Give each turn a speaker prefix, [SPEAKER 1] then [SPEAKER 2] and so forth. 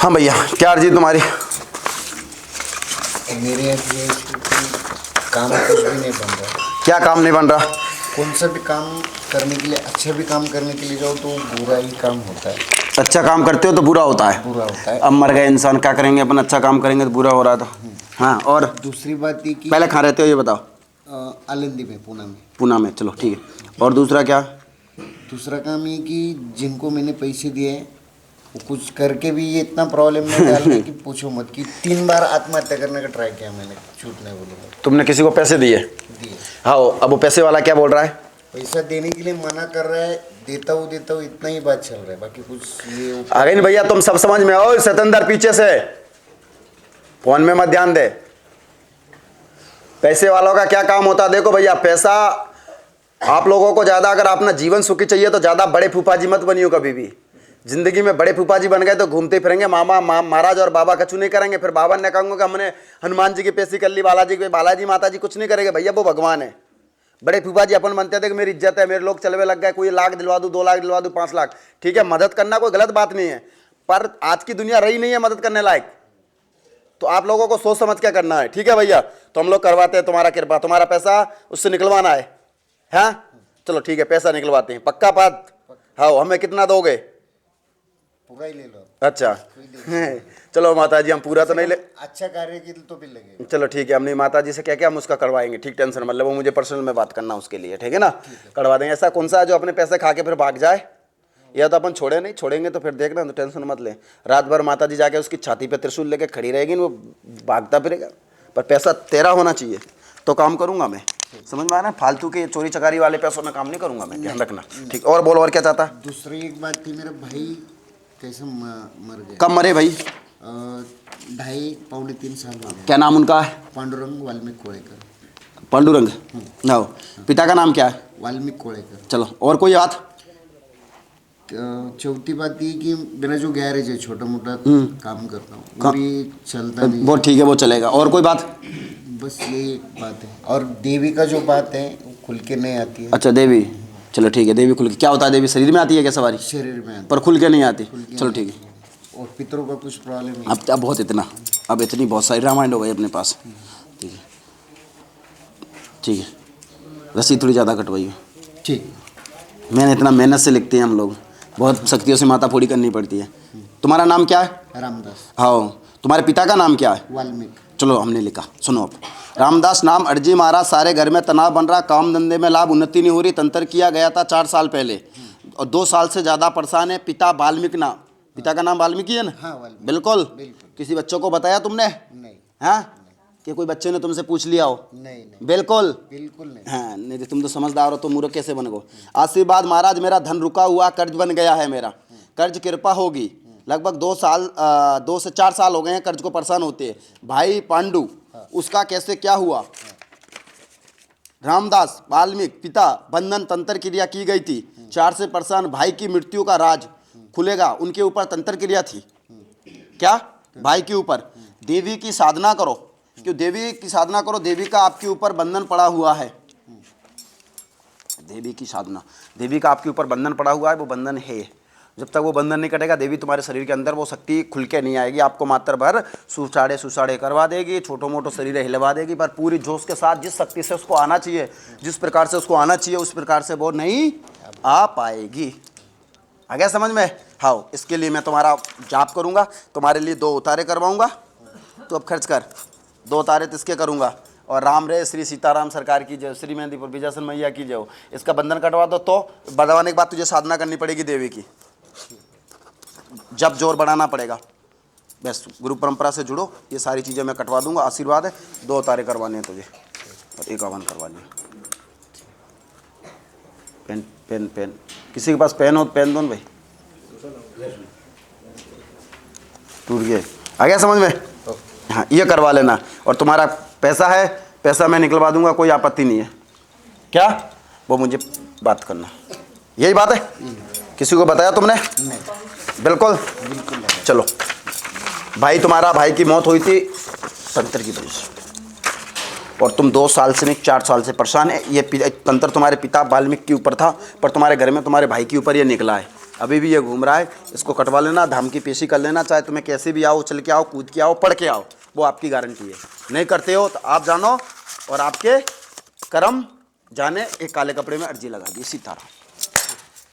[SPEAKER 1] हाँ भैया, क्या अर्जी तुम्हारी?
[SPEAKER 2] मेरे यहाँ ये काम कुछ भी नहीं बन रहा।
[SPEAKER 1] क्या काम नहीं बन रहा?
[SPEAKER 2] कौन सा भी काम करने के लिए, अच्छा भी काम करने के लिए जाओ तो बुरा ही काम होता है।
[SPEAKER 1] अच्छा काम करते हो तो बुरा होता है।
[SPEAKER 2] बुरा होता है।
[SPEAKER 1] अब मर गए इंसान, क्या करेंगे? अपन अच्छा काम करेंगे तो बुरा हो रहा था। हाँ, और
[SPEAKER 2] दूसरी बात ये कि
[SPEAKER 1] पहले कहाँ रहते हो ये बताओ?
[SPEAKER 2] आलंदी में, पुणे में।
[SPEAKER 1] पूना में, चलो ठीक है। और दूसरा क्या?
[SPEAKER 2] दूसरा काम ये कि जिनको मैंने पैसे दिए हैं वो कुछ करके भी ये इतना प्रॉब्लम में डाल रहे कि पूछो मत। कि 3 बार आत्महत्या करने का ट्राई किया मैंने, झूठ नहीं बोलूँगा।
[SPEAKER 1] तुमने किसी को पैसे दिए?
[SPEAKER 2] दिए।
[SPEAKER 1] हाँ, अब वो पैसे वाला क्या बोल रहा है?
[SPEAKER 2] पैसा देने के लिए मना कर रहा है। देता हूँ इतना ही बात चल रहा है, बाकी कुछ ये
[SPEAKER 1] अरे नहीं भैया, तुम सब समझ में आओ। सतेंद्र पीछे से फोन में मत ध्यान दे। पैसे वालों का क्या काम होता है? देखो भैया, पैसा आप लोगों को ज्यादा, अगर अपना जीवन सुखी चाहिए तो ज्यादा बड़े फूफा जी मत बनियो कभी भी। जिंदगी में बड़े फूफा जी बन गए तो घूमते फिरेंगे, मामा महाराज और बाबा कछु नहीं करेंगे। फिर बाबा ने कहूंगा कि हमने हनुमान जी की पेशी कर ली, बालाजी माता जी कुछ नहीं करेंगे भैया, वो भगवान है। बड़े फूफा जी अपन बनते थे कि मेरी इज्जत है, मेरे लोग चलवे लग गए, कोई लाख दिलवा दूं, 2 लाख दिलवा दूं, 5 लाख, ठीक है। मदद करना कोई गलत बात नहीं है, पर आज की दुनिया रही नहीं है मदद करने लायक। तो आप लोगों को सोच समझ क्या करना है, ठीक है भैया? तो हम लोग करवाते हैं, तुम्हारा कृपा, तुम्हारा पैसा उससे निकलवाना है। हाँ चलो ठीक है, पैसा निकलवाते हैं, पक्का बात? हाँ, हमें कितना दोगे?
[SPEAKER 2] पूरा ही ले लो।
[SPEAKER 1] अच्छा चलो माता जी, हम पूरा तो नहीं ले,
[SPEAKER 2] अच्छा कार्य के लिए तो भी लगेगा।
[SPEAKER 1] चलो ठीक है, हमने माता जी से क्या क्या हम उसका करवाएंगे, ठीक, टेंशन मतलब वो मुझे पर्सनल में बात करना उसके लिए, ठीक है ना? करवा देंगे। ऐसा कौन सा है जो अपने पैसे खा के फिर भाग जाए? या तो अपन छोड़े नहीं, छोड़ेंगे तो फिर देखना, तो टेंशन मत ले। रात भर माता जी जाके उसकी छाती पे त्रिशूल लेके खड़ी रहेगी, वो भागता फिरेगा, पर पैसा तेरा होना चाहिए तो काम करूंगा मैं। समझ में आ रहा है? फालतू के चोरी चकारी वाले पैसों में काम नहीं करूंगा मैं, ध्यान रखना, ठीक? और बोल, और क्या चाहता?
[SPEAKER 2] दूसरी एक बात थी, मेरा भाई कैसे मर गया।
[SPEAKER 1] कब मरे भाई?
[SPEAKER 2] 2.5-3 साल हो गए।
[SPEAKER 1] क्या नाम उनका है?
[SPEAKER 2] पांडुरंग वाल्मीकि कोळेकर।
[SPEAKER 1] पांडुरंग? ना, पिता का नाम क्या है?
[SPEAKER 2] वाल्मीकि कोळेकर।
[SPEAKER 1] चलो, और कोई बात?
[SPEAKER 2] चौथी बात ये कि मेरा जो गैरेज है, छोटा मोटा काम करता हूँ, वो भी चलता नहीं।
[SPEAKER 1] वो ठीक है, वो चलेगा। और कोई बात?
[SPEAKER 2] बस यही बात है। और देवी का जो बात है वो खुल के नहीं आती है।
[SPEAKER 1] अच्छा, देवी, चलो ठीक है। देवी खुल के क्या होता है? देवी शरीर में आती है क्या सवारी?
[SPEAKER 2] शरीर में आती
[SPEAKER 1] पर खुल के नहीं आती, चलो ठीक है।
[SPEAKER 2] और पितरों का कुछ प्रॉब्लम है।
[SPEAKER 1] अब बहुत इतना, अब इतनी बहुत सारी रामायण हो गई अपने पास, ठीक है ठीक है। रस्सी थोड़ी ज़्यादा कटवाइए,
[SPEAKER 2] ठीक।
[SPEAKER 1] मैंने इतना मेहनत से लिखते हैं हम लोग, बहुत शक्तियों से माथा फोड़ी करनी पड़ती है। तुम्हारा नाम क्या है?
[SPEAKER 2] रामदास।
[SPEAKER 1] हाँ, तुम्हारे पिता का नाम क्या है?
[SPEAKER 2] वाल्मीकि।
[SPEAKER 1] चलो हमने लिखा, सुनो अब। रामदास नाम अर्जी मारा, सारे घर में तनाव बन रहा, काम धंधे में लाभ, उन्नति नहीं हो रही, तंत्र किया गया था 4 साल पहले और 2 साल से ज़्यादा परेशान है। पिता वाल्मीकि नाम, पिता का नाम वाल्मीकि है ना?
[SPEAKER 2] हाँ, वाल्मीकि।
[SPEAKER 1] बिल्कुल। किसी बच्चों को बताया तुमने?
[SPEAKER 2] नहीं।
[SPEAKER 1] हाँ, कि कोई बच्चे ने तुमसे पूछ लिया हो?
[SPEAKER 2] नहीं।
[SPEAKER 1] बिल्कुल
[SPEAKER 2] बिल्कुल नहीं।
[SPEAKER 1] हाँ, नहीं तो तुम तो समझदार हो, तो मूर्ख कैसे बन गो? आशीर्वाद महाराज, मेरा धन रुका हुआ कर्ज बन गया है, मेरा कर्ज कृपा होगी। लगभग 2 से 4 साल हो गए हैं कर्ज को परेशान होते हैं। भाई पांडु, उसका कैसे क्या हुआ? रामदास वाल्मीकि पिता, बंधन तंत्र क्रिया की गई थी, 4 से परेशान। भाई की मृत्यु का राज खुलेगा, उनके ऊपर तंत्र क्रिया थी क्या? भाई के ऊपर। देवी की साधना करो, क्यों? देवी की साधना करो, देवी का आपके ऊपर बंधन पड़ा हुआ है। देवी की साधना, देवी का आपके ऊपर बंधन पड़ा हुआ है, वो बंधन है। जब तक वो बंधन नहीं कटेगा, देवी तुम्हारे शरीर के अंदर वो शक्ति खुल के नहीं आएगी। आपको मात्र भर सुसाड़े करवा देगी, छोटो मोटो शरीर हिलवा देगी, पर पूरी जोश के साथ जिस शक्ति से उसको आना चाहिए, जिस प्रकार से उसको आना चाहिए, उस प्रकार से वो नहीं आ पाएगी। आ गया समझ में? हाँ, इसके लिए मैं तुम्हारा जाप करूँगा, तुम्हारे लिए 2 उतारे करवाऊँगा, तो अब खर्च कर। 2 उतारे तो इसके करूँगा, और राम रे श्री सीताराम सरकार की जय, श्री मेहंदीपुर विजयसन मैया की जय। इसका बंधन कटवा दो, तो बदलवाने के बाद तुझे साधना करनी पड़ेगी देवी की, जब जोर बढ़ाना पड़ेगा। बस गुरु परंपरा से जुड़ो, ये सारी चीज़ें मैं कटवा दूंगा, आशीर्वाद है। 2 उतारे करवाने हैं तुझे और 1 हवन करवानी है। पेन किसी के पास पेन हो? पेन दो भाई, टूट गए। आ गया समझ में? हाँ, ये करवा लेना। और तुम्हारा पैसा है, पैसा मैं निकलवा दूंगा, कोई आपत्ति नहीं है क्या? वो मुझे बात करना, यही बात है। किसी को बताया तुमने?
[SPEAKER 2] नहीं।
[SPEAKER 1] बिल्कुल। चलो, भाई तुम्हारा, भाई की मौत हुई थी तंत्र की वजह से, और तुम 2 साल से नहीं 4 साल से परेशान है। ये तंत्र तुम्हारे पिता वाल्मीकि के ऊपर था, पर तुम्हारे घर में तुम्हारे भाई के ऊपर ये निकला है। अभी भी ये घूम रहा है, इसको कटवा लेना, धमकी पेशी कर लेना, चाहे तुम्हें कैसे भी आओ, चल के आओ, कूद के आओ, पढ़ के आओ, वो आपकी गारंटी है। नहीं करते हो तो आप जानो और आपके कर्म जाने, एक काले कपड़े में अर्जी लगा दी, सीताराम।